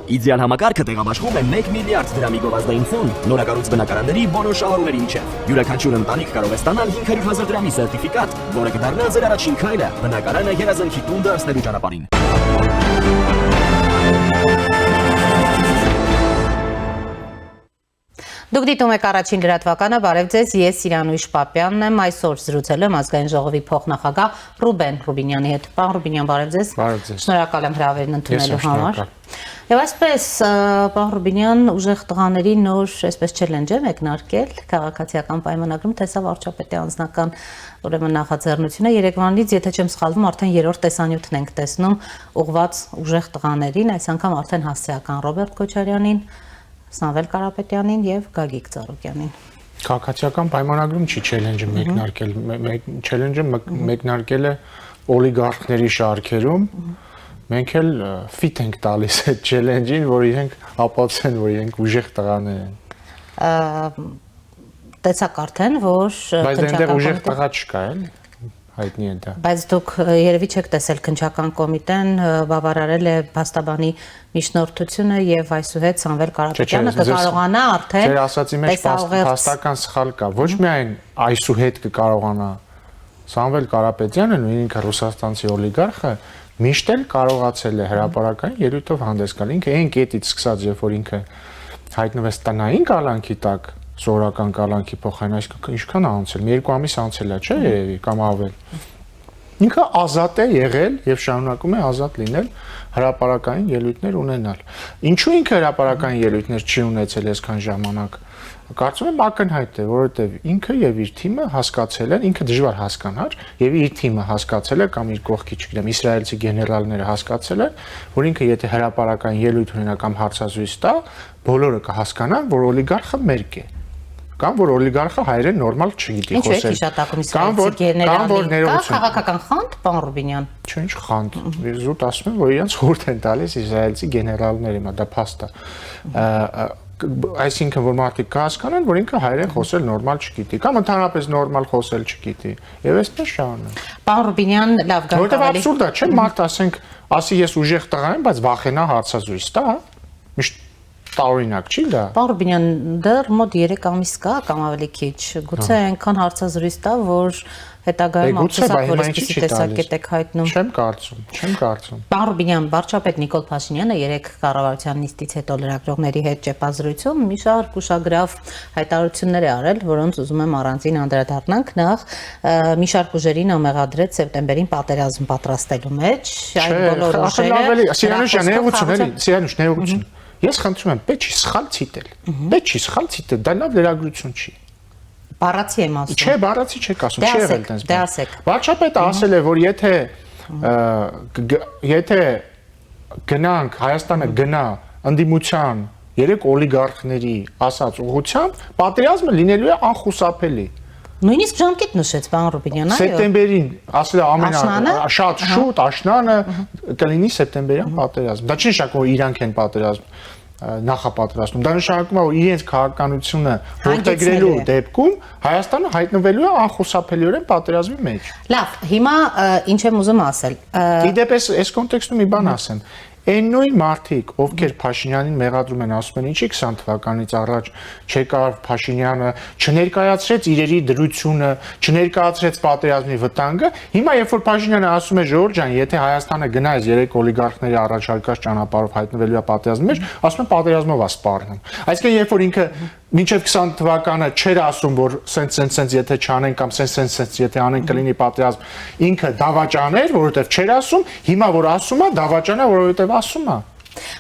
Իդեալ համակարգը տեղաբաշխում է 1 միլիարդ դրամի գովազդային ֆոնդ նորակառույց բնակարանների բոլոր շահառուների միջև։ Յուրաքանչյուր ընտանիք կարող է ստանալ 500,000 դրամի սերտիֆիկատ, որը կդառնա ձեր առաջին քայլը բնակարանը երազանքի տուն դարձնելու ճանապարհին։ Դուք դիտում եք առաջին լրատվականը, բարև ձեզ, ես Սիրանույշ Պապյանն եմ, այսօր զրուցել եմ ազգային ժողովի փոխնախագահ Ռուբեն Ռուբինյանի հետ։ Պարոն Ռուբինյան, բարև ձեզ։ Շնորհակալ եմ հրավերն ընդունելու համար։ Եվ այսպես, պարոն Ռուբինյան, ուժեղ տղաների նոր այսպես չելենջ է մեկնարկել քաղաքացիական պայմանագրում, թե սա վարչապետի անձնական ուրեմն նախաձեռնությունը Երևանից, եթե չեմ սխալվում, արդեն 3-րդ տեսանյութն ենք տեսնում ուղղված ուժեղ տղաներին, այս անգամ արդեն հասցեական Ռոբերտ Քոչարյանին, Սամվել Կարապետյանին եւ Գագիկ Ծառուկյանին։ Քաղաքացիական պայմանագրում չի չելենջը մեկնարկել, չելենջը մեկնարկել է օլիգարխների շարքերում։ Մենք էլ ֆիտ ենք տալիս այդ չելենջին, որ իրենք ապացուցեն, որ իրենք ուժեղ տղաներ են։ Տեսակ արդեն, որ բայց այնտեղ ուժեղ տղա չկա, էլի։ Հայտնի է դա։ Բայց դուք երևի չեք տեսել քննչական կոմիտեն բավարարել է փաստաբանի միջնորդությունը եւ այսուհետ Սամվել Կարապետյանը կկարողանա արդեն Ձեր ասացի մեջ փաստական սխալ կա։ Ոչ միայն այսուհետ կկարողանա Սամվել Կարապետյանը, նույն ինքը ռուսաստանցի օլիգարխը միշտ էլ կարողացել է հրապարակային ելույթով հանդես գալ։ Ինքը այն կետից սկսած, երբ որ ինքը հայտնվեց տնային կալանքի տակ, սովորական կալանքի փոխարեն ինչքան անցել, 2 ամիս անցել է, չէ՞ երևի, կամ ավել։ Ինքը ազատ է եղել եւ շարունակում է ազատ լինել հրապարակային ելույթներ ունենալ։ Ինչու ինքը հրապարակային ելույթներ չի ունեցել այսքան ժամանակ։ Կարծում եմ ակնհայտ է, որովհետեւ ինքը եւ իր թիմը հասկացել են, ինքը դժվար հասկանար, եւ իր թիմը հասկացել է կամ իր կողքի, չգիտեմ, իսրայելցի գեներալները հասկացել են, որ ինքը եթե հրապարակային ելույթ ունենա կամ հարցազրույց տա, բոլորը կհասկանան, որ օլիգարխը մերկ է։ Կամ որ օլիգարխը հայերեն նորմալ չգիտի խոսել։ Ինչ է հիշատակում իսրայելցի գեներալի, կա քաղաքական խանդ, պարոն Ռուբինյան։ Ինչ խանդ։ Զուտ ասում եմ, որ իրենց խորհուրդ են տալիս իսրայելցի գեներալները, հիմա դա փաստ է։ Այսինքն որ մարդիկ կհասկանան, որ ինքը հայերեն խոսել նորմալ չգիտի, կամ ընդհանրապես նորմալ խոսել չգիտի, եւ այսպես շարունակ։ Պարոն Ռուբինյան, լավ գանք Որտեւ абսուրդ է, չէ՞, մարդ ասենք, ասի ես ուժեղ տղա եմ, բայց վախենա հարցազրույց տա, միշտ տարօրինակ չի դա։ Պարոն Ռուբինյան, դեռ մոտ 3 ամիս կա կամ ավելի քիչ, գուցե այնքան հարցազրույց տա, որ հետագայում ամսակ որ այսպեսի տեսակետ եք հայտնում։ Չեմ կարծում։ Պարոն Ռուբինյան, վարչապետ Նիկոլ Փաշինյանը երեք կառավարության նիստից հետո լրագրողների հետ ճեպազրույցում մի շարք ուշագրավ հայտարարություններ է արել, որոնց ուզում եմ առանձին անդրադառնանք։ Նախ մի շարք ուժերին ամեղադրեց սեպտեմբերին պատերազմ պատրաստելու մեջ, այդ բոլոր ուժերը Սիրանուշ, ես խնդրում եմ, պետք չի սխալ ցիտել։ Պետք չի սխալ ցիտել, դա լավ լրագրություն չի։ Բառացի եմ ասում։ Չէ, բառացի չեք ասում, չի եղել այդպես։ Դե ասեք։ Վարչապետը ասել է, որ եթե գնանք, Հայաստանը գնա ընդդիմության 3 օլիգարխների ասած ուղղությամբ, պատերազմը լինելու է անխուսափելի։ Նույնիսկ ժամկետ նշեց պարոն Ռուբինյան, այո։ Սեպտեմբերին, ասել է շատ շուտ աշնանը կլինի սեպտեմբերյան պատերազմ։ Դա չի նշանակում, որ իրանք են պատերազմ նախապատրաստում։ Դա նշանակում է, որ իրենց քաղաքականությունը որդեգրելու դեպքում Հայաստանը հայտնվելու է անխուսափելիորեն պատերազմի մեջ։ Լավ, հիմա ինչ եմ ուզում ասել։ Իդեպ այս կոնտեքստում մի բան ասեմ։ Այն նույն մարդիկ, ովքեր Փաշինյանին մեղադրում են, ասում են, ինչի 20 թվականից առաջ չեկար Փաշինյանը, չներկայացրեց իրերի դրությունը, չներկայացրեց պատերազմի վտանգը, հիմա երբ որ Փաշինյանը ասում է Ժորժ ջան, եթե Հայաստանը գնա այս 3 օլիգարխների առաջարկած ճանապարհով հայտնվելու է պատերազմի մեջ, ասում են պատերազմով է սպառնում։ Այսինքն երբ որ ինքը մինչև 20 թվականը չէր ասում, որ սենց եթե չանեն կամ սենց եթե անեն կլինի պատերազմ, ինքը դավաճաներ, որովհետև չէր ասում, հիմա որ ասում է, դավաճանա, որովհետև ասում է։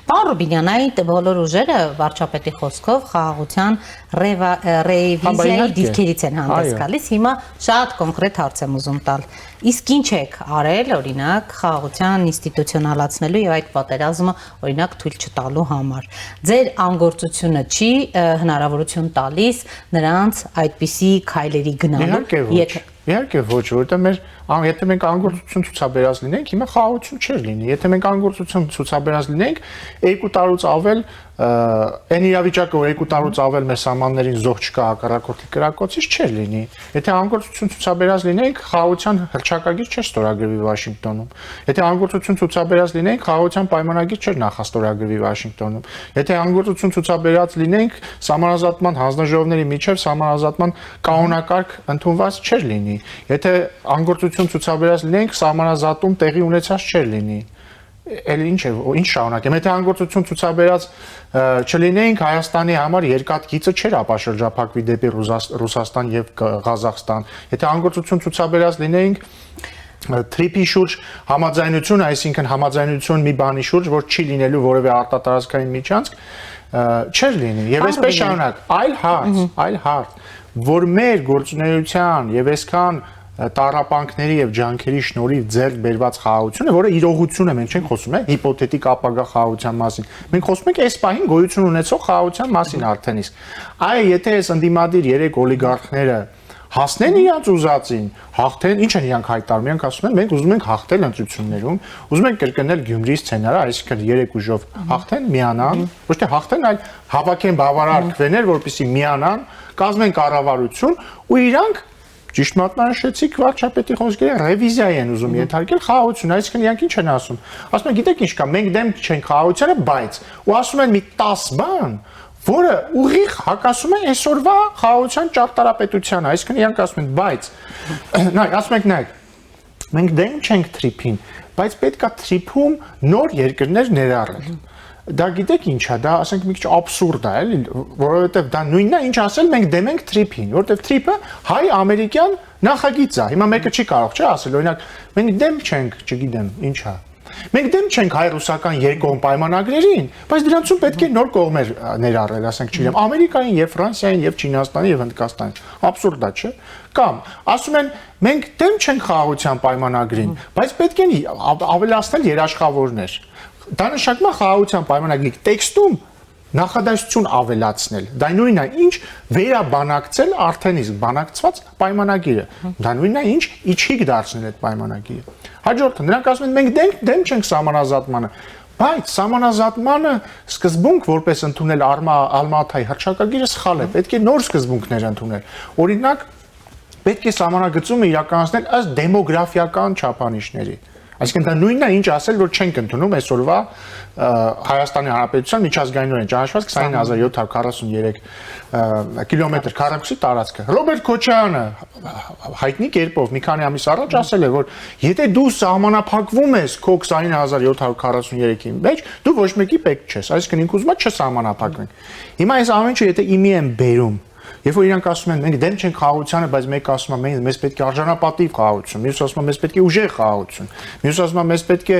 Պարոն Ռուբինյան, այդ բոլոր ուժերը վարչապետի խոսքով խաղաղության ռեվիզիայի դիրքերից են հանդես գալիս։ Հիմա շատ կոնկրետ հարց եմ ուզում տալ։ Իսկ ինչ եք արել, օրինակ, խաղաղության ինստիտուցիոնալացնելու եւ այդ պատերազմը, օրինակ, թույլ չտալու համար։ Ձեր անգործությունը չի հնարավորություն տալիս նրանց այդպիսի քայլերի գնալու, Իհարկե ոչ, որովհետեւ մեր եթե մենք անգործություն ցուցաբերած լինենք, հիմա խաղաղություն չէր լինի։ Եթե մենք անգործություն ցուցաբերած լինենք, 2 տարուց ավել այն իրավիճակը, որ 2 տարուց ավել մեր սահմաններին զոհ չկա հակառակորդի կրակոցից չէր լինի։ Եթե անգործություն ցուցաբերած լինենք, խաղաղության հռչակագիր չէր ստորագրվի Վաշինգտոնում։ Եթե անգործություն ցուցաբերած լինենք, խաղաղության պայմանագիր չէր նախաստորագրվի Վաշինգտոնում։ Եթե անգործություն ցուցաբերած լինենք, սահմանազատման հանձնաժողովների միջև սահմանազատման կանոնակարգ ընդունված չէր լինի։ Եթե անգործություն ցուցաբերած լինենք, սահմանազատում տեղի ունեցած չէր լինի։ Էլ ինչ շարունակեմ, եթե անգործություն ցուցաբերած չլինեինք, Հայաստանի համար երկաթ գիծը չէր ապաշրջափակվի դեպի Ռուսաստան եւ Ղազախստան։ Եթե անգործություն ցուցաբերած լինեինք, թրիփի շուրջ համաձայնություն, այսինքն համաձայնություն մի բանի շուրջ, որ չի լինելու որևէ արտատարածքային միջանցք, չէր լինի։ Եվ այսպես շարունակ, այլ հարց, որ մեր գործունեության եւ այսքան տառապանքների եւ ջանքերի շնորհիվ ձեռք բերված խաղաղությունը, որը իրողություն է, մենք չենք խոսում հիպոթետիկ ապագա խաղաղության մասին։ Մենք խոսում ենք այս պահին գոյություն ունեցող խաղաղության մասին արդեն իսկ։ Այ եթե այս ընդդիմադիր 3 օլիգարխները հասնեն իրաց ուզածին, հաղթեն, ինչ են իրանք հայտարարում, իրանք ասում են, մենք ուզում ենք հաղթել ընտրություններում, ուզում ենք կրկնել Գյումրիի սցենարը, այսինքն 3 ուժով հաղթեն, միանան, ոչ թե հաղթեն, այլ հավաքեն բավարար քվեներ, որպեսզի միանան, կազմեն կառավարություն ու իրանք ճիշտ մատնանշեցիք վարչապետի խոսքերը ռևիզիա են ուզում ենթարկել խաղաղություն, այսինքն իրանք ինչ են ասում։ Ասում են, գիտեք ինչ կա, մենք դեմ չենք խաղաղությանը, բայց ու ասում են մի 10 բան, որը ուղիղ հակասում է այսօրվա խաղաղության ճարտարապետությանը, այսինքն իրանք ասում են, բայց նայ, ասում ենք նայ, մենք դեմ չենք թրիփին, բայց պետքա թրիփում նոր երկրներ ներառել։ Դա գիտեք ինչ է, դա ասենք մի քիչ աբսուրդ է, էլի, որովհետև դա նույնն է, ինչ ասել մենք դեմ ենք թրիփին, որովհետև թրիփը հայ-ամերիկյան նախագիծ է։ Հիմա մեկը չի կարող, չէ՞, ասել, օրինակ, մենք դեմ չենք, չգիտեմ, ինչ է։ Մենք դեմ չենք հայ-ռուսական երկկողմ պայմանագրերին, բայց դրանցում պետք է նոր կողմեր ներառել, ասենք, չգիտեմ, Ամերիկային եւ Ֆրանսիային եւ Չինաստանի եւ Հնդկաստանի։ Աբսուրդ է, չէ՞։ Կամ ասում են, մենք դեմ չենք խաղաղության պայմանագրին, բայց պետք է ավելացնել երաշխավորներ։ Դա նշանակում է խաղաղության պայմանագրի տեքստում նախադասություն ավելացնել։ Դա նույնն է, ինչ վերաբանակցել արդեն իսկ բանակցված պայմանագիրը։ Դա նույնն է, ինչ իջիկ դարձնել այդ պայմանագիրը։ Հաջորդը նրանք ասում են, մենք դեմ չենք սահմանազատմանը, բայց սահմանազատմանը սկզբունք որպես ընդունել Ալմատայի հռչակագիրը սխալ է։ Պետք է նոր սկզբունքներ ընդունել։ Օրինակ, պետք է սահմանագծումը իրականացնել ըստ դեմոգրաֆիական չափանիշների։ Այսինքն դա նույնն է, ինչ ասել, որ չենք ընդունում այսօրվա Հայաստանի Հանրապետության միջազգայինորեն ճանաչված 20743 կիլոմետր քառակուսի տարածքը։ Ռոբերտ Քոչարյանը հայտնի կերպով մի քանի ամիս առաջ ասել է, որ եթե դու սահմանափակվում ես քո 29743-ի մեջ, դու ոչ մեկի պետք չես։ Այսինքն ինք ուզում է չսահմանափակվենք։ Հիմա այս ամեն ինչը եթե իմի են բերում, երբ որ իրանք ասում են մենք դեմ չենք խաղաղությանը, բայց մեկը ասում է մեզ պետք է արժանապատիվ խաղաղություն, մյուսը ասում է մեզ պետք է ուժեղ խաղաղություն, մյուսը ասում է մեզ պետք է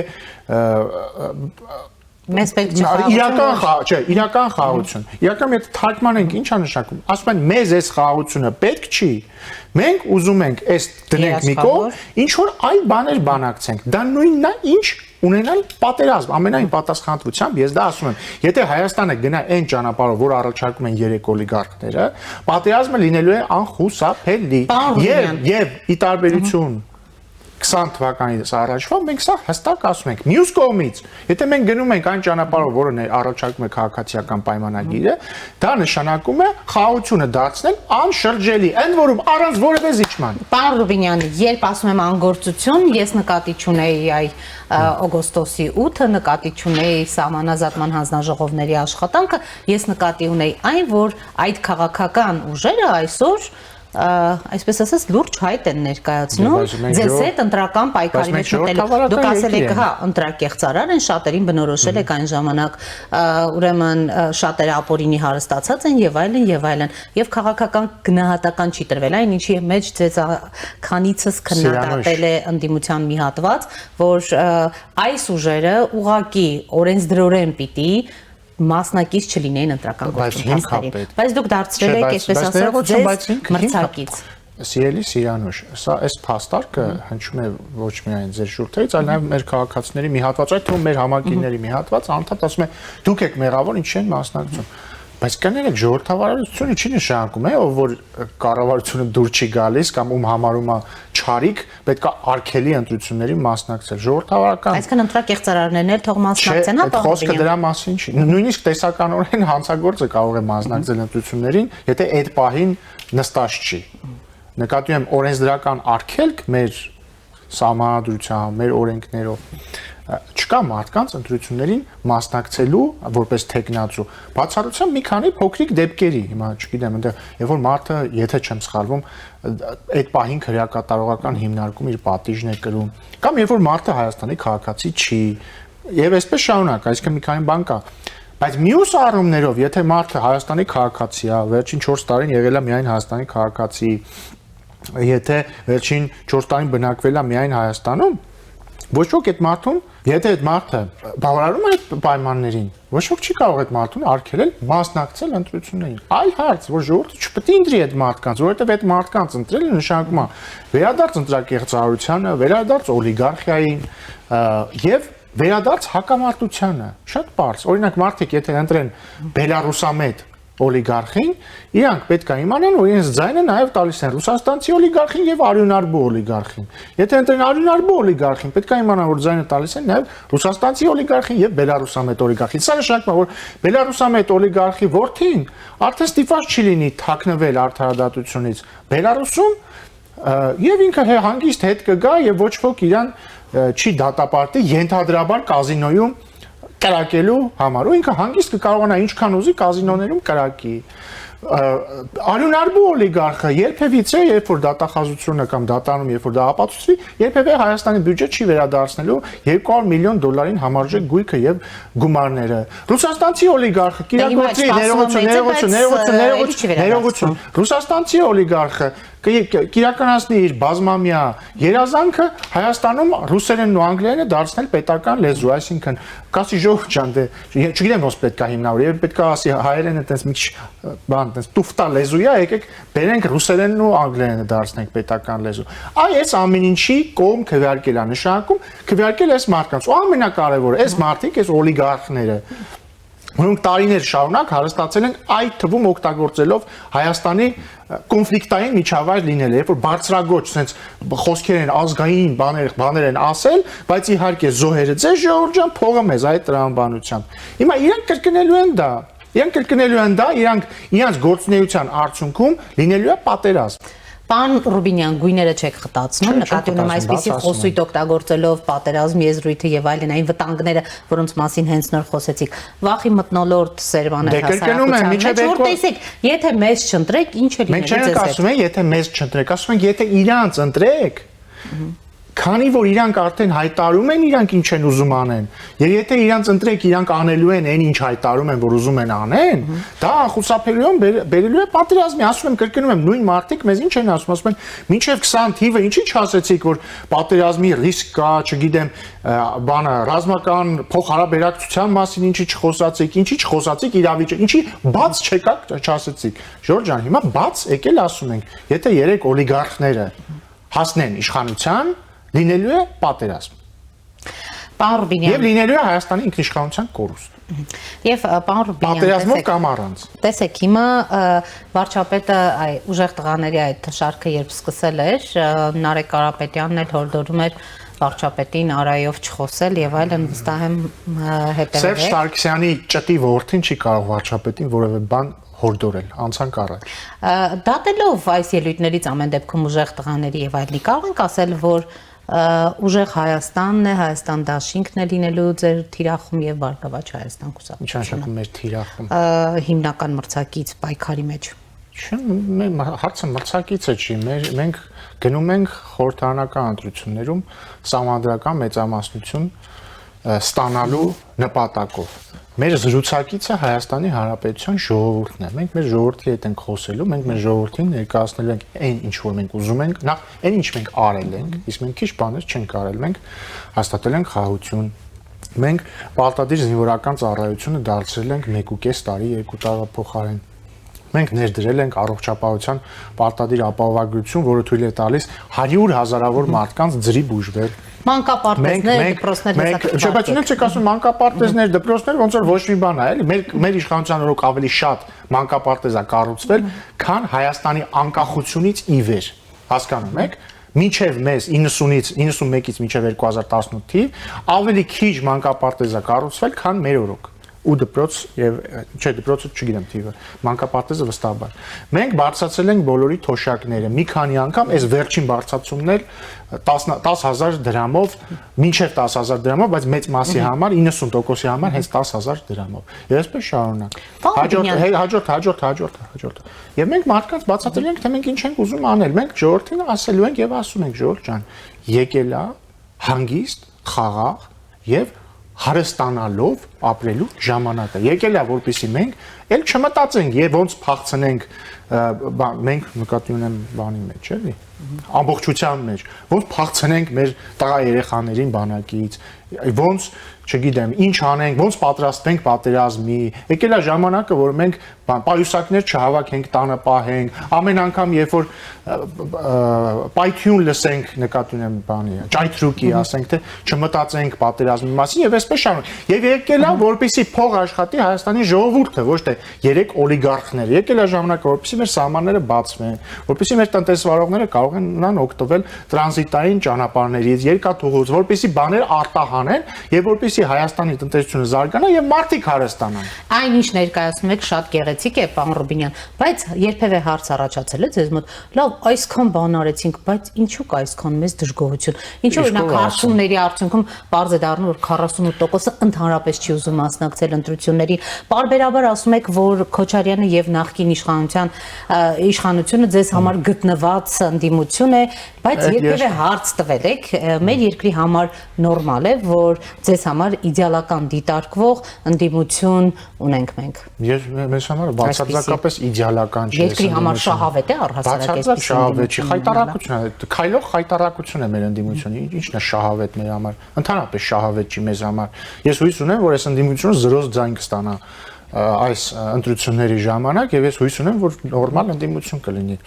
իրական խաղաղություն։ Իրական եթե թարգմանենք ինչ է նշանակում։ Ասում են մեզ այս խաղաղությունը պետք չի։ Մենք ուզում ենք այս դնենք մի կողմ, ինչ որ այլ բաներ բանակցենք։ Դա նույնն է, ինչ ունենալ պատերազմ, ամենայն պատասխանատվությամբ ես դա ասում եմ, եթե Հայաստանը գնա այն ճանապարհով, որ առաջարկում են 3 օլիգարխները, պատերազմը լինելու է անխուսափելի։ Եվ ի տարբերություն 20 թվականից առաջվա մենք սա հստակ ասում ենք։ Մյուս կողմից, եթե մենք գնում ենք այն ճանապարհով, որը առաջարկում է քաղաքացիական պայմանագիրը, դա նշանակում է խաղաղությունը դարձնել անշրջելի, ընդ որում առանց որևէ զիջման։ Պարոն Ռուբինյանի, երբ ասում եմ անգործություն, ես նկատի չունեի այ օգոստոսի 8-ը, նկատի չունեի սահմանազատման հանձնաժողովների աշխատանքը, ես նկատի ունեի այն, որ այդ քաղաքական ուժերը այսօր այսպես ասած լուրջ հայտ են ներկայացնում ձեզ հետ ընտրական պայքարի մեջ մտել։ Դուք ասել եք, հա, ընտրակեղծարար են, շատերին բնորոշել եք այն ժամանակ, ուրեմն շատերը ապօրինի հարստացած են եւ այլն եւ այլն, եւ քաղաքական գնահատական չի տրվել, այն ինչի մեջ ձեզ քանիցս քննադատել է ընդդիմության մի հատված, որ այս ուժերը ուղակի օրենսդրորեն պիտի մասնակից չլինեին ընտրական գործընթացներին, բայց դուք դարձրել եք, այսպես ասած, ձեզ մրցակից։ Սիրելի Սիրանուշ, սա այս փաստարկը հնչում է ոչ միայն ձեր շուրթերից, այլ նաև մեր քաղաքացիների մի հատված, այդ թվում մեր համակիրների մի հատված, անդադ ասում է դուք եք մեղավոր, ինչ են մասնակցում։ Բայց կներեք ժողովրդավարությունը չի նշանակում է, ով որ կառավարությունը դուր չի գալիս կամ ում համարում է չարիք, պետք է արգելի ընտրությունների մասնակցել։ Ժողովրդավարական Այսինքն ընտրակեղծարարներն էլ թող մասնակցեն, հա, խոսքը դրա մասին չի։ Նույնիսկ տեսականորեն հանցագործը կարող է մասնակցել ընտրություններին, եթե այդ պահին նստած չի։ Նկատի ունեմ օրենսդրական արգելք մեր սահմանադրությամբ, մեր օրենքներով չկա մարդկանց ընտրություններին մասնակցելու որպես տեխնացու բացառությամբ մի քանի փոքրիկ դեպքերի հիմա չգիտեմ այնտեղ երբ որ մարդը եթե չեմ սխալվում այդ պահին քրեակատարողական հիմնարկում իր պատիժն է կրում կամ երբ որ մարդը Հայաստանի քաղաքացի չի եւ այսպես շարունակ այսինքն մի քանի բան կա բայց մյուս առումներով եթե մարդը Հայաստանի քաղաքացի է վերջին 4 տարին եղել է միայն Հայաստանի քաղաքացի եթե վերջին 4 տարին բնակվել է միայն Հայաստանում ոչ ոք այդ մարդուն, եթե այդ մարդը բավարարում է այդ պայմաններին, ոչ ոք չի կարող այդ մարդուն արգելել մասնակցել ընտրություններին։ Այլ հարց, որ ժողովուրդը չպետք է ընտրի այդ մարդկանց, որովհետև այդ մարդկանց ընտրելը նշանակում է վերադարձ ընտրակեղծարարությանը, վերադարձ օլիգարխիային եւ վերադարձ հակամարտությանը։ Շատ բարձ։ Օրինակ մարդիկ եթե ընտրեն բելարուսամետ օլիգարխին, իրանք պետք է իմանան, որ իրենց ձայնը նաև տալիս են ռուսաստանցի օլիգարխին եւ արյունարբու օլիգարխին։ Եթե ընտրեն արյունարբու օլիգարխին, պետք է իմանան, որ ձայնը տալիս են նաև ռուսաստանցի օլիգարխին եւ բելարուսամետ օլիգարխին։ Սա նշանակում է, որ բելարուսամետ օլիգարխի որդին արդեն ստիպված չի լինի թաքնվել արդարադատությունից Բելարուսում եւ ինքը հանգիստ հետ կգա եւ ոչ ոք իրան չի դատապարտի ենթադրաբար կազինոյում կրակելու համար ու ինքը հանգիստ կկարողանա ինչքան ուզի կազինոներում կրակի արյունարբու օլիգարխը երբևիցե երբ որ դատախազությունը կամ դատանում երբ որ դա ապացուցվի երբևէ Հայաստանի բյուջետ չի վերադարձնելու 200 միլիոն դոլարին համարժեք գույքը եւ գումարները ռուսաստանցի օլիգարխը կիրակոծի ներողություն ռուսաստանցի օլիգարխը կիրականացնի իր բազմամյա երազանքը Հայաստանում ռուսերենն ու անգլերենը դարձնել պետական լեզու, այսինքն կասի ժողովուրդ ջան, դե չգիտեմ ոնց պետք է հիմնավորել, երբ պետք է ասի հայերենը այտենց մի քիչ բան, այտենց տուֆտա լեզու է, եկեք բերենք ռուսերենն ու անգլերենը դարձնենք պետական լեզու։ Այս ամեն ինչի կողմ քվեարկել է նշանակում, քվեարկել այս մարդկանց։ Ու ամենակարևորը, այս մարդիկ, այս օլիգարխները որոնք տարիներ շարունակ հարստացել են այդ թվում օգտագործելով Հայաստանի կոնֆլիկտային միջավայր լինելը, երբ որ բարձրագոչ sense խոսքեր են ազգային բաներ են ասել, բայց իհարկե զոհերը ձեզ ժողովուրդ ջան, փողը մեզ այդ տրամաբանությամբ։ Հիմա իրանք կրկնելու են դա։ Իրանք իրանց գործունեության արդյունքում լինելու է պատերազմ։ Պարոն Ռուբինյան, գույները չեք խտացնում, նկատի ունեմ այսպիսի խոսույթ օգտագործելով պատերազմ եզրույթը եւ այլն այն վտանգները, որոնց մասին հենց նոր խոսեցիք։ Վախի մթնոլորտ Սերվանը հասարակության որ տեսեք, եթե մեզ չընտրեք, ինչ է լինելու ձեզ հետ։ Մենք չենք ասում են, եթե մեզ չընտրեք, ասում ենք, եթե իրանց ընտրեք, քանի որ իրանք արդեն հայտարարում են իրանք ինչ են ուզում անեն եւ եթե իրանք ընտրեք իրանք անելու են այն ինչ հայտարարում են որ ուզում են անեն դա անխուսափելիորեն բերելու է պատերազմի ասում եմ կրկնում եմ նույն մարդիկ մեզ ինչ են ասում են մինչեւ 20 թիվը ինչի չասեցիք որ պատերազմի ռիսկ կա չգիտեմ բանը ռազմական փոխհարաբերակցության մասին ինչի չխոսացիք ինչի չխոսացիք իրավիճակը ինչի բաց չեկաք չասեցիք Ժորժ ջան հիմա բաց եկել ասում ենք եթե 3 օլիգարխները հասնեն իշխանության լինելու է պատերազմ։ Պարոն Ռուբինյան։ Եվ լինելու է Հայաստանի ինքնիշխանության կորուստ։ Եվ պարոն Ռուբինյան, պատերազմով կամ առանց։ Տեսեք, հիմա վարչապետը ուժեղ տղաների այդ շարքը երբ սկսել էր, Նարեկ Կարապետյանն էլ հորդորում էր վարչապետին Արայով չխոսել եւ այլն վստահ եմ հետեւել։ Սերժ Սարգսյանի ճտի որդին չի կարող վարչապետին որևէ բան հորդորել, անցանք առաջ։ Դատելով այս ելույթներից ամեն դեպքում ուժեղ տղաների եւ այլնի կարող ենք ասել, որ ուժեղ Հայաստանն է, Հայաստան դաշինքն է լինելու ձեր թիրախում եւ Բարգավաճ Հայաստան կուսակցությունը։ Ինչ նշանակում մեր թիրախում։ Հիմնական մրցակից պայքարի մեջ։ Չէ, հարցը մրցակիցը չի, մենք գնում ենք խորհրդարանական ընտրություններում սահմանադրական մեծամասնություն ստանալու նպատակով։ Մեր զրուցակիցը Հայաստանի Հանրապետության ժողովուրդն է։ Մենք մեր ժողովրդի հետ ենք խոսելու, մենք մեր ժողովրդին ներկայացնելու ենք այն ինչ որ մենք ուզում ենք, նախ այն ինչ մենք արել ենք, իսկ մենք քիչ բաներ չենք արել, մենք հաստատել ենք խաղաղություն։ Մենք պարտադիր զինվորական ծառայությունը դարձրել ենք 1.5 տարի 2 տարվա փոխարեն։ Մենք ներդրել ենք առողջապահության պարտադիր ապահովագրություն, որը թույլ է տալիս 100 հազարավոր մարդկանց ձրի բուժվել։ Մանկապարտեզներ, դպրոցներ, չէ, բայց ինձ չեք ասում մանկապարտեզներ, դպրոցներ ոնց որ ոչ մի բան է, էլի։ Մեր իշխանության օրոք ավելի շատ մանկապարտեզ է կառուցվել, քան Հայաստանի անկախությունից ի վեր։ Հասկանում եք։ Մինչև մեզ 90-ից 91-ից մինչև 2018 թիվ ավելի քիչ մանկապարտեզ է կառուցվել, քան մեր օրոք։ Ու դպրոց եւ չէ դպրոցը չգիտեմ թիվը մանկապարտեզը վստահաբար մենք բարձրացրել ենք բոլորի թոշակները մի քանի անգամ այս վերջին բարձրացումն էլ 10000 դրամով մինչև 10000 դրամով բայց մեծ մասի համար 90%-ի համար հենց 10000 դրամով եւ այսպես շարունակ հաջորդ եւ մենք մարդկանց բացատրել ենք թե մենք ինչ ենք ուզում անել մենք ժողովրդին ասելու ենք եւ ասում ենք ժողովուրդ ջան եկել է հանգիստ խաղաղ եւ հարստանալով ապրելու ժամանակը։ Եկել է որպեսզի մենք էլ չմտածենք եւ ոնց փախցնենք մենք նկատի ունեմ բանի մեջ, էլի։ Ամբողջության մեջ ոնց փախցնենք մեր տղա երեխաներին բանակից, ոնց չգիտեմ, ինչ անենք, ոնց պատրաստվենք պատերազմի։ Եկել է ժամանակը, որ մենք պայուսակներ չհավաքենք, տանը պահենք, ամեն անգամ երբ որ պայթյուն լսենք, նկատի ունեմ բանի, ճայթրուկի, ասենք թե չմտածենք պատերազմի մասին եւ այսպես շարունակ։ Եւ եկել է որպեսի փող աշխատի Հայաստանի ժողովուրդը, ոչ թե 3 օլիգարխներ։ Եկել է ժամանակը, որպեսի մեր սահմանները բացվեն, որպեսի մեր տնտեսվարողները կարողանան օգտվել տրանզիտային ճանապարհներից, երկաթուղուց, որպեսի բաներ արտահանեն եւ որպեսի Հայաստանի տնտեսությունը զարգանա եւ մարդիկ հարստանան։ Այնինչ ներկայացնում եք շատ գեղեցիկ է, պարոն Ռուբինյան, բայց երբևէ հարց առաջացել է ձեզ մոտ, լավ, այսքան բան արեցինք, բայց ինչու կա այսքան մեծ դժգոհություն։ Ինչու օրինակ հարցումների արդյունքում բարձ է դառնում, որ 48%-ը ընդհանրապես չի ուզում մասնակցել ընտրությունների։ Պարբերաբար ասում եք, որ Քոչարյանը եւ նախկին իշխանությունը ձեզ համար գտնված ընդդիմություն է, բայց երբևէ հարց տվել եք, մեր երկրի համար նորմալ է, որ ձեզ համար իդեալական դիտարկվող ընդդիմություն ունենք մենք։ Մեզ համար բացարձակապես իդեալական չի։ Երկրի համար շահավետ է առհասարակ այսպես շահավետ չի, խայտարակություն է, քայլող խայտարակություն է մեր ընդդիմությունը, ինչն է շահավետ մեր համար։ Ընդհանրապես շահավետ չի մեզ համար։ Ես հույս ունեմ, որ այս ընդդիմությունը զրոց ձայն կստանա այս ընտրությունների ժամանակ եւ ես հույս ունեմ, որ նորմալ ընդդիմություն կլինի։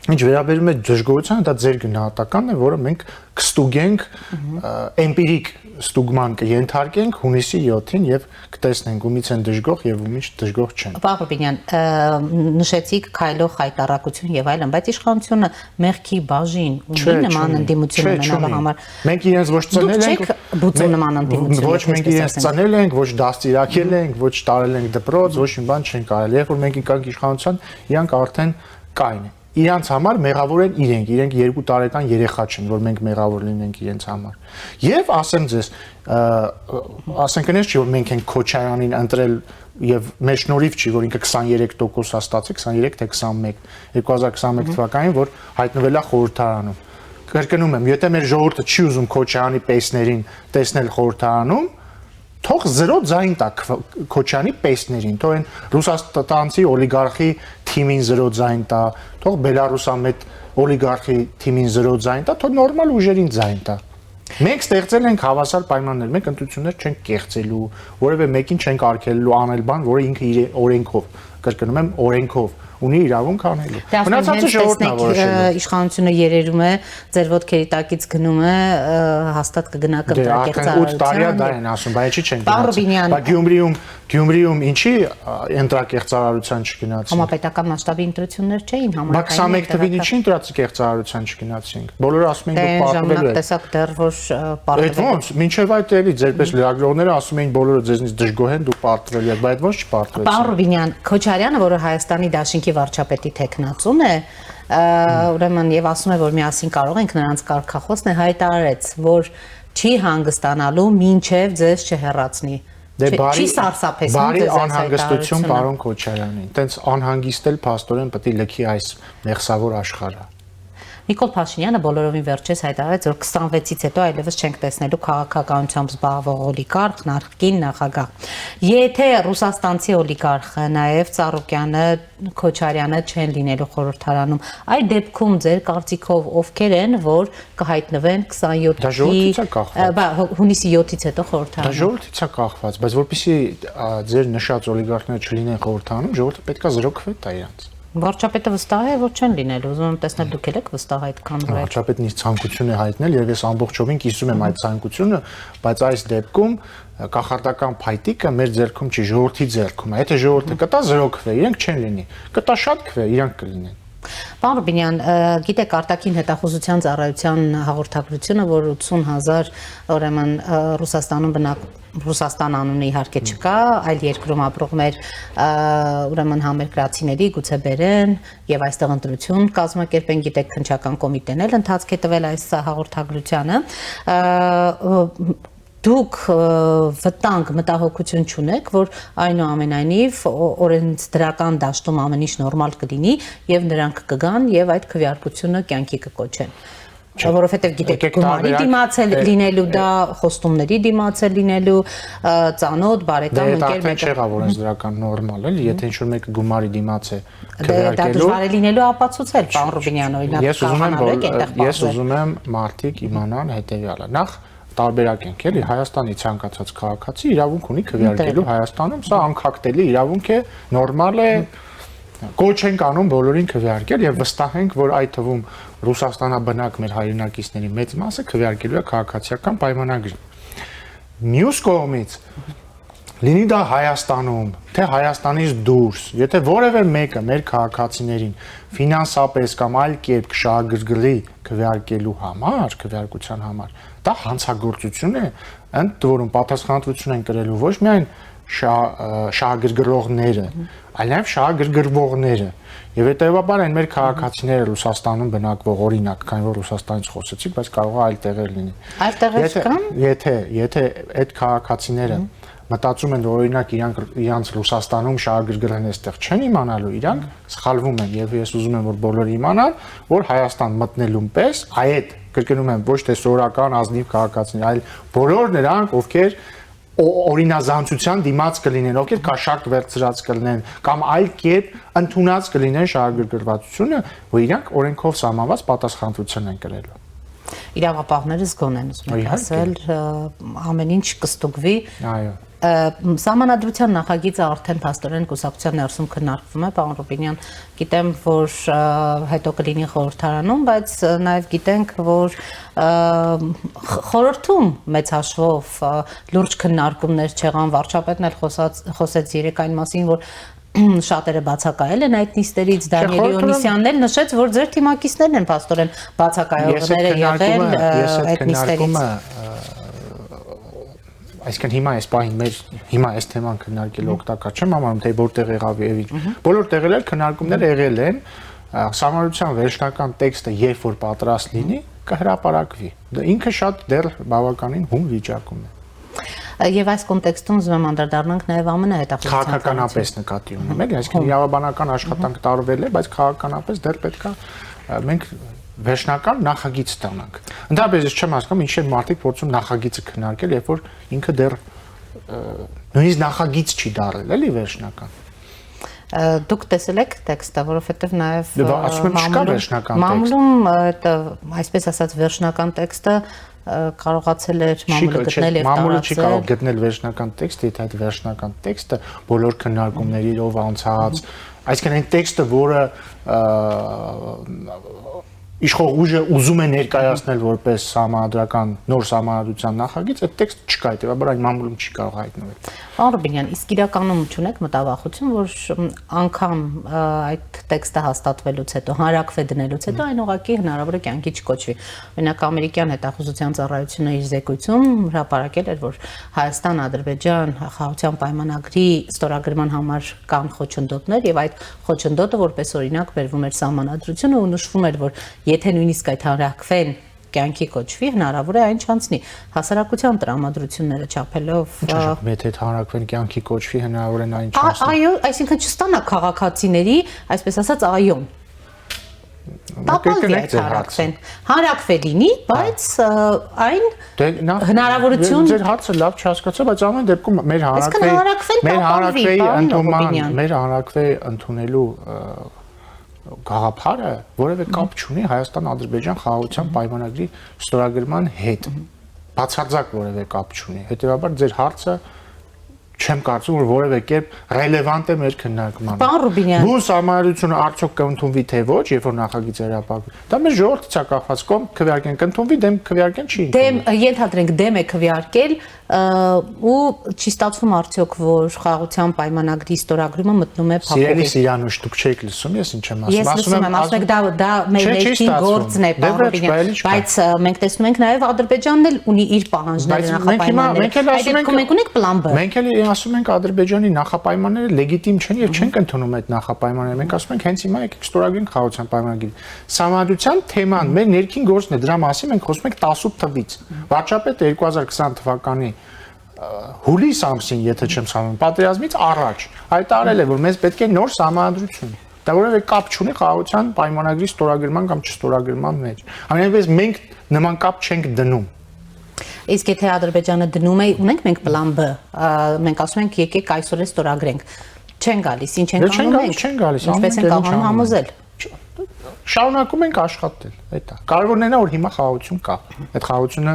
Ինչ վերաբերում է դժգոհությանը, դա ձեր գնահատականն է, որը մենք կստուգենք էմպիրիկ ստուգման կենթարկենք հունիսի 7-ին եւ կտեսնենք ումից են դժգոհ եւ ումից դժգոհ չեն։ Պարոն Ռուբինյան, նշեցիք քայլող խայտարակություն եւ այլն, բայց իշխանությունը մեղքի բաժին ունի նման ընդդիմություն ունենալու համար։ Մենք իրենց ոչ ծնել ենք, բուծում նման ընդդիմություն։ Ոչ մենք իրենց ծնել ենք, ոչ դաստիարակել ենք, ոչ տարել ենք դպրոց, ոչ մի բան չենք արել։ Երբ որ մենք եկանք իշխանության, իրանք արդեն կային են։ Իրանց համար մեղավոր են իրենք 2 տարեկան երեխա չեն, որ մենք մեղավոր լինենք իրենց համար։ Եվ ասեմ ձեզ, ասենք այնպես չի, որ մենք ենք Քոչարյանին ընտրել եւ մեր շնորհիվ չի, որ ինքը 23% է ստացել, 23 թե 21, 2021 թվականին, որ հայտնվել է խորհրդարանում։ Կրկնում եմ, եթե մեր ժողովուրդը չի ուզում Քոչարյանի պեսներին տեսնել խորհրդարանում, թող 0 ձայն տա Քոչյանի պեսներին, թող այն ռուսաստանցի օլիգարխի թիմին 0 ձայն տա, թող բելարուսամետ օլիգարխի թիմին 0 ձայն տա, թող նորմալ ուժերին ձայն տա։ Մենք ստեղծել ենք հավասար պայմաններ, մենք ընտրություններ չենք կեղծելու, որևէ մեկին չենք արգելելու անել բան, որը ինքը իր օրենքով, կրկնում եմ, օրենքով ունի իրավունք անելու։ Մնացածը ժողովուրդն է որոշելու։ Իշխանությունը երերում է, ձեր ոտքերի տակից գնում է, հաստատ կգնա կընտրակեղծարարության։ 8 տարիա դա են ասում, բայց չի չեն գնացել։ Բայց Գյումրիում ինչի ընտրակեղծարարության չգնացին։ Համապետական մասշտաբի ընտրություններ չէին համակարգային։ Բայց 21 թվին ինչի ընտրակեղծարարության չգնացինք։ Բոլորը ասում են դուք պարտվելու եք։ Տեսակ դեռ որ պարտվելու։ Այդ ոնց, մինչև այդ էլի ձերպես լրագրողները ասում էին բոլորը ձեզնից դժգոհ են, դուք պարտվելու եք, բայց ոնց չպարտվեցին։ Պարոն Ռուբինյան, Քոչարյանը, որը Հայաստանի Դաշինքի վարչապետի թեկնածուն է, ուրեմն եւ ասում է, որ միասին կարող ենք նրանց կարգախոսն է հայտարարեց, որ չի հանգստանալու մինչև ձեզ չհեռացնի։ Չի սարսափեցնում ձեզ այս անհանգստություն պարոն Քոչարյանին։ Տենց անհանգիստ էլ փաստորեն պետք է լքի այս մեղսավոր աշխարհը։ Նիկոլ Փաշինյանը բոլորովին վերջերս հայտարարեց, որ 26-ից հետո այլևս չենք տեսնելու քաղաքականությամբ զբաղվող օլիգարխ, նախկին նախագահ։ Եթե ռուսաստանցի օլիգարխը, նաև Ծառուկյանը, Քոչարյանը չեն լինելու խորհրդարանում, այդ դեպքում ձեր կարծիքով ովքեր են, որ կհայտնվեն 27-ի հունիսի 7-ից հետո խորհրդարանում։ Դա ժողովրդից է կախված, բայց որպեսզի ձեր նշած օլիգարխները չլինեն խորհրդարանում, ժողովուրդը պետք է զրոքվի տա իրանց։ Վարչապետը վստահ է, որ չեն լինելու, ուզում եմ տեսնել դուք եք վստահ այդքան վեր։ Վարչապետն իր ցանկություն է հայտնել եւ ես ամբողջովին կիսում եմ այդ ցանկությունը, բայց այս դեպքում կախարդական փայտիկը մեր ձեռքում չի, ժողովրդի ձեռքում է։ Եթե ժողովուրդը կտա 0 քվե, իրենք չեն լինի։ Կտա շատ քվե, իրենք կլինեն։ Պարոն Ռուբինյան, գիտեք արտաքին հետախուզության ծառայության հաղորդագրությունը, որ 80,000 ուրեմն Ռուսաստան անունը իհարկե չկա, այլ երկրում ապրողներ ուրեմն համերկրացիների գուցե բերեն եւ այստեղ ընտրություն կազմակերպեն, գիտեք քննչական կոմիտեն էլ ընթացք է տվել այս հաղորդագրությանը, դուք վտանգ մտահոգություն չունեք, որ այնուամենայնիվ օրենսդրական դաշտում ամեն ինչ նորմալ կլինի եւ նրանք կգան եւ այդ քվեարկությունը կյանքի կկոչեն։ Որովհետեւ գիտեք գումարի դիմացել լինելու դա խոստումների դիմացել լինելու ծանոթ բարեկամ ընկեր մեկը չեղավ օրենսդրական նորմալ էլի, եթե ինչ-որ մեկը գումարի դիմաց է քվեարկելու դա դժվար է լինելու ապացուցել, պարոն Ռուբինյան, օրինակ ես ուզում եմ մարդիկ իմանան հետեւյալը։ Նախ տարբերակ ենք էլի Հայաստանի ցանկացած քաղաքացի իրավունք ունի քվեարկելու Հայաստանում, սա անկախտելի իրավունք է, նորմալ է, կոչ ենք անում բոլորին քվեարկել եւ վստահ ենք, որ այդ թվում Ռուսաստանաբնակ մեր հայրենակիցների մեծ մասը քվեարկելու է քաղաքացիական պայմանագրին։ Մյուս կողմից լինի դա Հայաստանում, թե Հայաստանից դուրս, եթե որևէ մեկը մեր քաղաքացիներին ֆինանսապես կամ այլ կերպ կշահագրգռի քվեարկելու համար, քվեարկության համար, դա հանցագործություն է, ընդ որում պատասխանատվություն են կրելու ոչ միայն շահագրգռողները, այլ նաև շահագրգռվողները։ Եվ հետեւաբար այն մեր քաղաքացիները Ռուսաստանում բնակվող օրինակ, քանի որ Ռուսաստանից խոսեցիք, բայց կարող է այլ տեղեր լինի։ Այլ տեղեր կան։ Եթե այդ քաղաքացիները մտածում են, որ օրինակ իրանց Ռուսաստանում շահագրգռեն այստեղ չեն իմանալու, իրանք սխալվում են եւ ես ուզում եմ, որ բոլորը իմանան, որ Հայաստան մտնելուն պես այդ կրկնում եմ ոչ թե սովորական ազնիվ քաղաքացիներ, այլ բոլոր նրանք, ովքեր օրինազանցության դիմաց կլինեն, ովքեր կաշառք վերցրած կլինեն կամ այլ կերպ ընդունած կլինեն շահագրգռվածությունը, որ իրանք օրենքով սահմանված պատասխանատվություն են կրելու։ Իրավապահները զգոն են ուզում եք ասել, ամեն ինչ կստուգվի։ Այո։ Սահմանադրության նախագիծը արդեն փաստորեն կուսակցության ներսում քննարկվում է, պարոն Ռուբինյան, գիտեմ, որ հետո կլինի խորհրդարանում, բայց նաև գիտենք, որ խորհրդում մեծ հաշվով լուրջ քննարկումներ չեղան, վարչապետն էլ խոսեց երեկ այն մասին, որ շատերը բացակայել են այդ նիստերից, Դանիել Իոնիսյանն էլ նշեց, որ ձեր թիմակիցներն են փաստորեն բացակայողները եղել այդ նիստերից։ Այսինքն հիմա այս պահին հիմա այս թեման քննարկել օգտակար չեմ համարում, թե որտեղ եղավ եւ ինչ։ Բոլոր տեղեր էլ քննարկումներ եղել են, Սահմանադրության վերջնական տեքստը երբ որ պատրաստ լինի, կհրապարակվի։ Դա ինքը շատ դեռ բավականին հում վիճակում է։ Եվ այս կոնտեքստում ուզում եմ անդրադառնանք նաև ԱՄՆ հետախուզության քաղաքականապես նկատի ունեմ, էլի, այսինքն իրավաբանական աշխատանք տարվել է, բայց քաղաքականապես դեռ պետք է մենք վերջնական նախագիծ ստանանք։ Ընդհանրապես ես չեմ հասկանում ինչ են մարդիկ փորձում նախագիծը քննարկել, երբ որ ինքը դեռ նույնիսկ նախագիծ չի դարել, էլի վերջնական։ Դուք տեսել եք տեքստը, որովհետև նաև ասում եմ չկա վերջնական տեքստ։ Մամուլում այդ այսպես ասած վերջնական տեքստը կարողացել էր մամուլը գտնել եւ տարածել։ Մամուլը չի կարող գտնել վերջնական տեքստը, եթե այդ վերջնական տեքստը բոլոր քննարկումներով անցած, այսինքն այն տեքստը, որը իշխող ուժը ուզում է ներկայացնել որպես սահմանադրական նոր սահմանադրության նախագիծ, այդ տեքստը չկա, հետեւաբար այն մամուլում չի կարող հայտնվել։ Պարոն Ռուբինյան, իսկ իրականում չունեք մտավախություն, որ անգամ այդ տեքստը հաստատվելուց հետո, հանրակրվե դնելուց հետո այն ուղղակի հնարավոր է կյանքի չկոչվի։ Օրինակ ամերիկյան հետախուզության ծառայությունը իր զեկույցում հրապարակել էր, որ Հայաստան-Ադրբեջան խաղաղության պայմանագրի ստորագրման համար կան խոչընդոտներ եւ այդ խոչընդոտը որպես օրինակ բերվում էր սահմանադրությունը ու նշվում էր, որ եթե նույնիսկ այդ հանրակրվեն կյանքի կոչվի, հնարավոր է այն չանցնի։ Հասարակության տրամադրությունները չափելով եթե հանրակրվեն կյանքի կոչվի, հնարավոր է այն չանցնի։ Այո, այսինքն չստանա քաղաքացիների, այսպես ասած, այոն։ Տապալվի այդ հանրակրվեն։ Հանրակրվե լինի, բայց այն հնարավորություն ձեր հարցը լավ չհասկացա, բայց ամեն դեպքում մեր հանրակրվե ընդունելու գաղափարը որևէ կապ չունի Հայաստան-Ադրբեջան խաղաղության պայմանագրի ստորագրման հետ։ Բացարձակ որևէ կապ չունի։ Հետևաբար ձեր հարցը չեմ կարծում որ որևէ կերպ ռելևանտ է մեր քննարկմանը։ Պարոն Ռուբինյան, Բուն սահմանադրությունը արդյոք կընդունվի թե ոչ, երբ որ նախագիծը հրապարակվի։ Դա մեր ժողովրդից է կախված, կողմ քվեարկեն կընդունվի, դեմ քվեարկեն չի։ դեմ ենթադրենք դեմ է քվեարկել ու չի ստացվում արդյոք որ խաղաղության պայմանագրի ստորագրումը մտնում է Սիրելի փակուղի։ Սիրանուշ, դուք չեք լսում, ես ինչ եմ Ես լսում եմ, ասում եք դա մեր ներքին գործն է, պարոն Ռուբինյան, բայց մենք տեսնում ենք նաև Ադրբեջանն էլ ունի իր պահանջները նախապայմանները։ Այդ դեպքում մենք ունենք պլան B։ Մենք էլ ասում ենք Ադրբեջանի նախապայմանները լեգիտիմ չեն եւ չենք ընդունում այդ նախապայմանները։ Մենք ասում ենք հենց հիմա եկեք ստորագրենք խաղաղության պայմանագիր։ Սահմանադրության թեման մեր ներքին գործն է, դրա մասին մենք խոսում ենք 18 թվից։ Վարչապետը 2020 թվականի հուլիս ամսին, եթե չեմ սխալվում, պատերազմից առաջ հայտարարել է, որ մեզ պետք է նոր սահմանադրություն։ Դա որևէ կապ չունի խաղաղության պայմանագրի ստորագրման կամ չստորագրման մեջ։ Ամենայնիվեզ մենք նման կապ չենք դնում։ Իսկ եթե Ադրբեջանը դնում է, ունենք մենք պլան B, մենք ասում ենք եկեք այսօր ստորագրենք։ Չեն գալիս, ինչ են անում մենք։ Չեն գալիս, ինչպես են կարող համոզել։ Շարունակում ենք աշխատել, այդ է։ Կարևորն է որ հիմա խաղաղություն կա։ Այդ խաղաղությունը,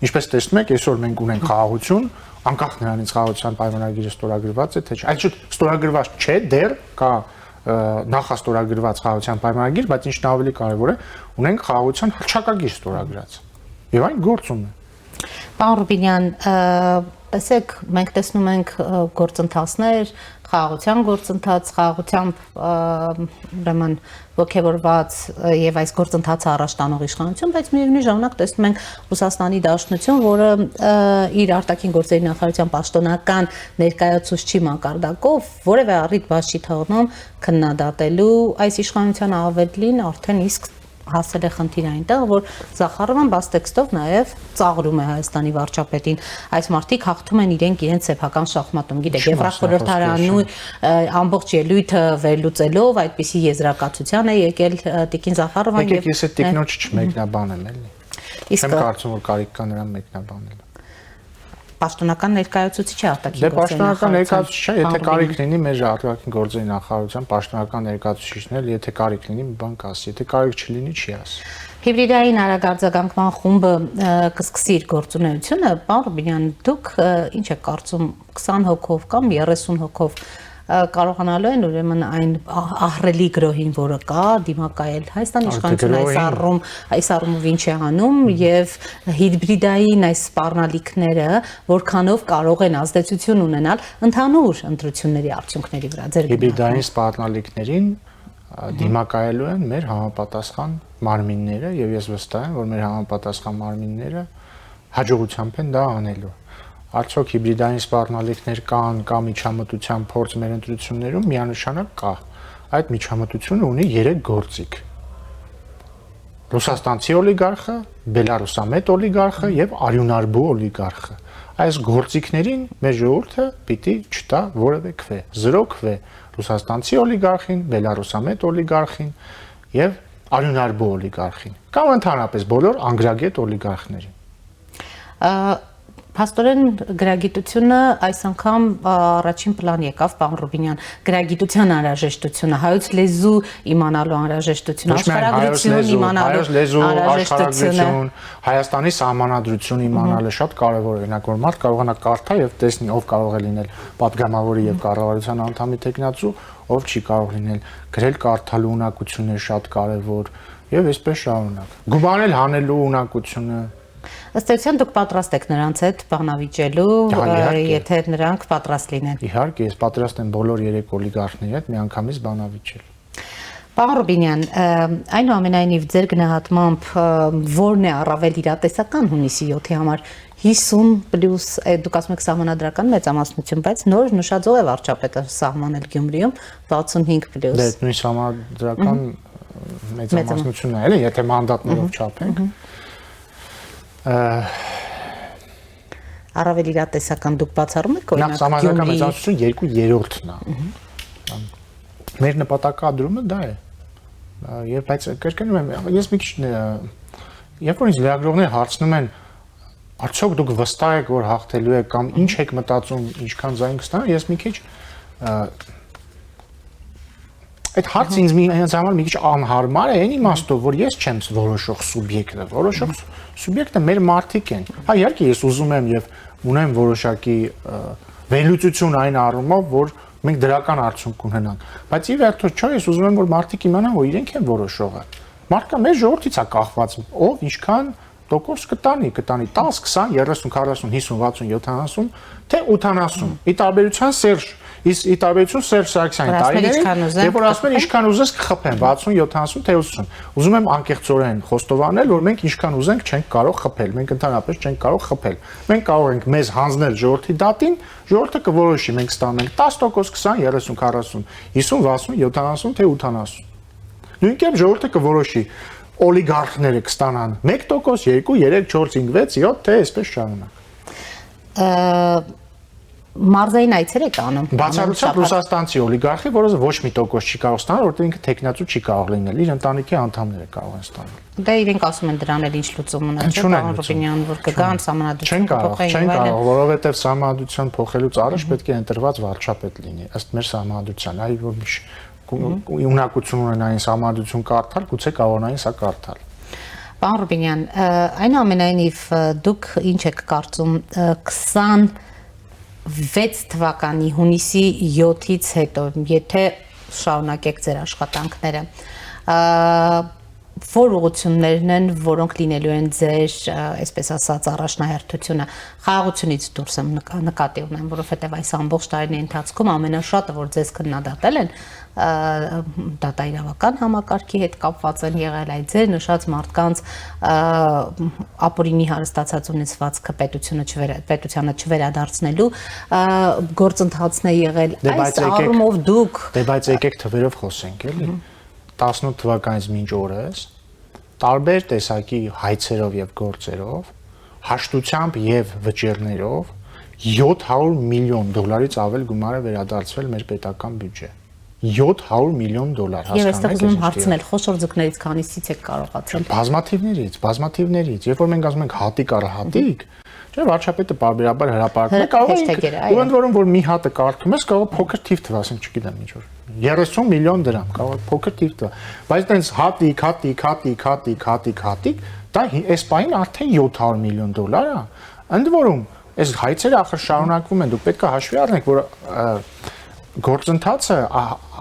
ինչպես տեսնում եք, այսօր մենք ունենք խաղաղություն, անկախ նրանից խաղաղության պայմանագիրը ստորագրված է թե չէ։ Այդ ստորագրված չէ, դեռ կա նախաստորագրված խաղաղության պայմանագիր, բայց ինչն ավելի կարևոր է, ունենք խաղաղության հռչակագիր ստորագրած։ Եվ այն գործում է։ Պարոն Ռուբինյան, տեսեք, մենք տեսնում ենք գործընթացներ, խաղաղության գործընթաց, խաղաղությամբ ուրեմն ողջավորված եւ այս գործընթացը առաջ տանող իշխանություն, բայց միևնույն ժամանակ տեսնում ենք Ռուսաստանի Դաշնություն, որը իր արտաքին գործերի նախարարության պաշտոնական ներկայացուցչի մակարդակով որևէ առիթ բաց չի թողնում քննադատելու այս իշխանության ավելին արդեն իսկ հասել է խնդիր այնտեղ, որ Զախարովան բաց տեքստով նաև ծաղրում է Հայաստանի վարչապետին։ Այս մարդիկ հաղթում են իրենց սեփական շախմատում, գիտեք, Եվրախորհրդարանի ամբողջ ելույթը վերլուծելով այդպիսի եզրակացության է եկել Տիկին Զախարովան եւ ես այդ տեխնոջ չմեկնաբանեմ էլի։ Չեմ կարծում որ կարիք կա նրան մեկնաբանել։ Պաշտոնական ներկայացուցիչ է արտաքին գործերի պաշտոնական ներկայացուցիչ չէ, եթե կարիք լինի մեր արտաքին գործերի նախարարության պաշտոնական ներկայացուցիչն էլ, եթե կարիք լինի մի բան կասի, եթե կարիք չլինի չի ասի։ Հիբրիդային արագարձագանքման խումբը կսկսի իր գործունեությունը, պարոն Ռուբինյան, դուք ինչ եք կարծում 20 հոգով կամ 30 հոգով կարողանալու են ուրեմն այն ահռելի գրոհին, որը կա, դիմակայել Հայաստանի իշխանությունը այս առումով ինչ է անում եւ հիբրիդային այս սպառնալիքները որքանով կարող են ազդեցություն ունենալ ընդհանուր ընտրությունների արդյունքների վրա ձեր հիբրիդային սպառնալիքներին դիմակայելու են մեր համապատասխան մարմինները եւ ես վստահ եմ, որ մեր համապատասխան մարմինները հաջողությամբ են դա անելու։ Արդյոք հիբրիդային սպառնալիքներ կան կամ միջամտության փորձ մեր ընտրություններում միանշանակ կա։ Այդ միջամտությունը ունի 3 գործիք։ Ռուսաստանցի օլիգարխը, բելարուսամետ օլիգարխը եւ արյունարբու օլիգարխը։ Այս գործիքներին մեր ժողովուրդը պիտի չտա որևէ քվե։ 0 քվե ռուսաստանցի օլիգարխին, բելարուսամետ օլիգարխին եւ արյունարբու օլիգարխին կամ ընդհանրապես բոլոր անգրագետ օլիգարխներին։ Փաստորեն գրագիտությունը այս անգամ առաջին պլան եկավ, պարոն Ռուբինյան, գրագիտության անհրաժեշտությունը, հայոց լեզու իմանալու անհրաժեշտությունը, աշխարհագրություն իմանալու անհրաժեշտությունը, Հայաստանի սահմանադրություն իմանալը շատ կարևոր է, օրինակ որ մարդ կարողանա կարդա եւ տեսնի ով կարող է լինել պատգամավորի եւ կառավարության անդամի տեխնացու, ով չի կարող լինել, գրել կարդալու ունակությունները շատ կարևոր եւ այսպես շարունակ։ Գուբանել հանելու ունակությունը ըստ էության դուք պատրաստ եք նրանց հետ բանավիճելու, եթե նրանք պատրաստ լինեն։ Իհարկե, ես պատրաստ եմ բոլոր 3 օլիգարխների հետ միանգամից բանավիճել։ Պարոն Ռուբինյան, այնուամենայնիվ ձեր գնահատմամբ որն է առավել իրատեսական հունիսի 7-ի համար 50+, դուք ասում եք սահմանադրական մեծամասնություն, բայց նոր նշաձող է վարչապետը սահմանել Գյումրիում 65+։ Դե նույն սահմանադրական մեծամասնությունն է, էլի, եթե մանդատներով չափենք։ Առավել իրատեսական դուք բացառում եք օրինակ սահմանադրական մեծամասնություն 2/3-ն է։ Մեր նպատակադրումը դա է։ Եվ բայց կրկնում եմ, ես մի քիչ երբ որ ինձ լրագրողները հարցնում են արդյոք դուք վստահ եք որ հաղթելու եք կամ ինչ եք մտածում, ինչքան ձայն կստանա, ես մի քիչ այդ հարցը ինձ ինձ համար մի քիչ անհարմար է, այն իմաստով, որ ես չեմ որոշող սուբյեկտը, որոշող սուբյեկտը մեր մարդիկ են։ Հա իհարկե ես ուզում եմ եւ ունեմ որոշակի վերլուծություն այն առումով, որ մենք դրական արդյունք ունենանք։ Բայց ի վերջո չէ, ես ուզում եմ որ մարդիկ իմանան, որ իրենք են որոշողը։ Մարդկա մեր ժողովրդից է կախված, ով ինչքան տոկոս կտանի 10, 20, 30, 40, 50, 60, 70, թե 80։ Ի տարբերություն Սերժ Սարգսյանի տարիներին, երբ որ ասում են ինչքան ուզես կխփեն 60, 70, թե 80։ Ուզում եմ անկեղծորեն խոստովանել, որ մենք ինչքան ուզենք չենք կարող խփել, մենք ընդհանրապես չենք կարող խփել։ Մենք կարող ենք մեզ հանձնել ժողովրդի դատին, ժողովուրդը կորոշի, մենք ստանանք 10%, 20, 40, 50, 60, 70, թե 80։ Նույնքան ժողովուրդը կորոշի օլիգարխները կստանան 1%, 2, 3, 4, 5, 6, 7, թե այսպես շարունակ։ Մարզային այցեր եք անում։ Բացառությամբ ռուսաստանցի օլիգարխի, որը ոչ մի տոկոս չի կարող ստանալ, որտեղ ինքը տեխնացու չի կարող լինել, իր ընտանիքի անդամները կարող են ստանալ։ Դե իրենք ասում են դրան էլ ինչ լուծում ունեն, չէ՞, պարոն Ռուբինյան, որ կգան սահմանադրություն փոխեն։ Չեն կարող, որովհետև սահմանադրություն փոխելուց առաջ պետք է ընտրված վարչապետ լինի, ըստ մեր սահմանադրության, այ որ ունակություն ունենային սահմանադրություն կարդալ, գուցե կարողանային սա կարդալ։ Պարոն Ռուբինյան, այնուամենայնիվ դուք ինչ եք կարծում 26 թվականի հունիսի 7-ից հետո, եթե շարունակեք ձեր աշխատանքները, որ ուղղություններն են, որոնք լինելու են ձեր, այսպես ասած, առաջնահերթությունը, խաղաղությունից դուրս եմ նկատի ունեմ, որովհետև այս ամբողջ տարիների ընթացքում ամենաշատը, որ ձեզ քննադատել են, դատաիրավական համակարգի հետ կապված են եղել, այդ ձեր նշած մարդկանց ապօրինի հարստացած ունեցվածքը պետությանը չվերադարձնելու գործընթացն է եղել, այս առումով դուք։ Դե բայց եկեք թվերով խոսենք, էլի։ 18 թվականից մինչ օրս տարբեր տեսակի հայցերով եւ գործերով, հաշտությամբ եւ վճիռներով 700 միլիոն դոլարից ավել գումար է վերադարձվել մեր պետական բյուջե։ 700 միլիոն դոլար, հասկանու՞մ եք։ Եվ այստեղ ուզում եմ հարցնել, խոշոր ձկներից քանիսից եք կարողացել։ Բազմաթիվներից, երբ որ մենք ասում ենք հատիկ առ հատիկ, չէ, վարչապետը բարբերաբար հրապարակում է, կարող է, ու ընդ որում որ մի հատը կարդում ես, կարող է փոքր թիվ թվա, ասենք, չգիտեմ ինչ որ 30 միլիոն դրամ, կարող է փոքր թիվ տվա, բայց այդպես հատիկ, դա այս պահին արդեն 700 միլիոն դոլար է։ Ընդ որում, այս հայցերը ախր շարունակվում են, դուք պետք է հաշվի առնեք, որ գործընթացը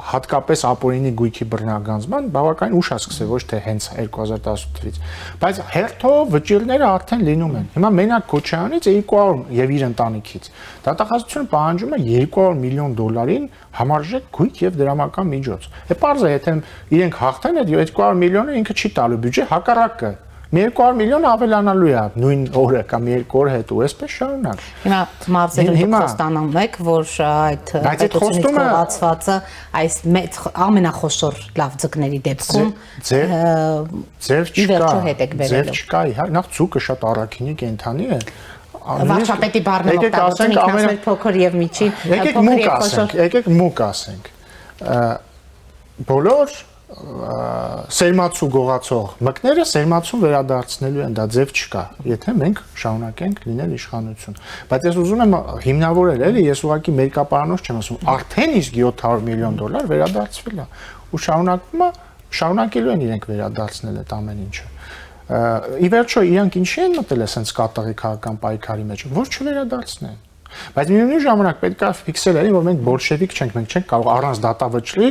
հատկապես ապօրինի գույքի բռնագանձման բավականին ուշ է սկսել, ոչ թե հենց 2018 թվականից, բայց հերթով վճիռները արդեն լինում են։ Հիմա մենակ Քոչարյանից 200 եւ իր ընտանիքից դատախազությունը պահանջում է 200 միլիոն դոլարին համարժեք գույք եւ դրամական միջոց։ Է պարզ է, եթե իրենք հաղթեն, այդ 200 միլիոնը ինքը չի տալու բյուջե, հակառակը 200 միլիոն ավելանալու է նույն օրը կամ 2 օր հետո, այսպես շարունակ։ Հիմա մարզերում խոստանում եք, որ այդ պետությունից կողացվածը այս ամենախոշոր լավ ձկների դեպքում ձեր չկա, նախ ցուկը շատ առաքինի կենթանի է։ Վարչապետի բառն օգտագործում ինքնասեր փոքր եւ միջին, փոքր եւ խոշոր։ Եկեք մուկ ասենք։ Բոլոր սերմացու գողացող մկները սերմացուն վերադարձնելու են, դա ձև չկա, եթե մենք շարունակենք լինել իշխանություն։ Բայց ես ուզում եմ հիմնավորել, էլի, ես ուղղակի մերկապարանոց չեմ ասում, արդեն իսկ 700 միլիոն դոլար վերադարձվել է, ու շարունակելու են իրենք վերադարձնել այդ ամեն ինչը։ Ի վերջո իրանք ինչի են մտել այսպես կատաղի քաղաքական պայքարի մեջ, որ չվերադարձնեն։ Բայց միևնույն ժամանակ պետք է ֆիքսել էլի, որ մենք բոլշևիկ չենք, մենք չենք կարող առանց դատավճռի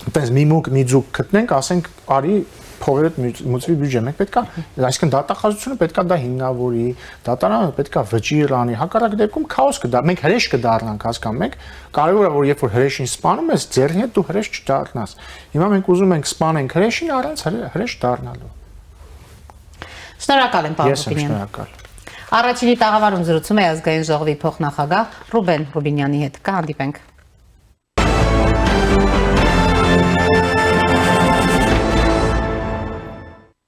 այտենց մի ձուկ գտնենք, ասենք, արի փողերդ մուծվի բյուջե, մենք պետք է, այսինքն դատախազությունը պետք է դա հիմնավորի, դատարանը պետք է վճիռ անի, հակառակ դեպքում քաոս կդառնա, մենք հրեշ կդառնանք, հասկանում եք, կարևոր է որ երբ որ հրեշին սպանում ես, ձեռքի հետ դու հրեշ չդառնաս։ Հիմա մենք ուզում ենք սպանենք հրեշին առանց հրեշ դառնալու։ Շնորհակալ եմ, պարոն Ռուբինյան։ Շնորհակալ։ Առաջինի տաղավարում զրուցում է ազգային ժողովի փոխնախագահ Ռուբեն Ռուբինյանի հետ։ Կհանդիպենք։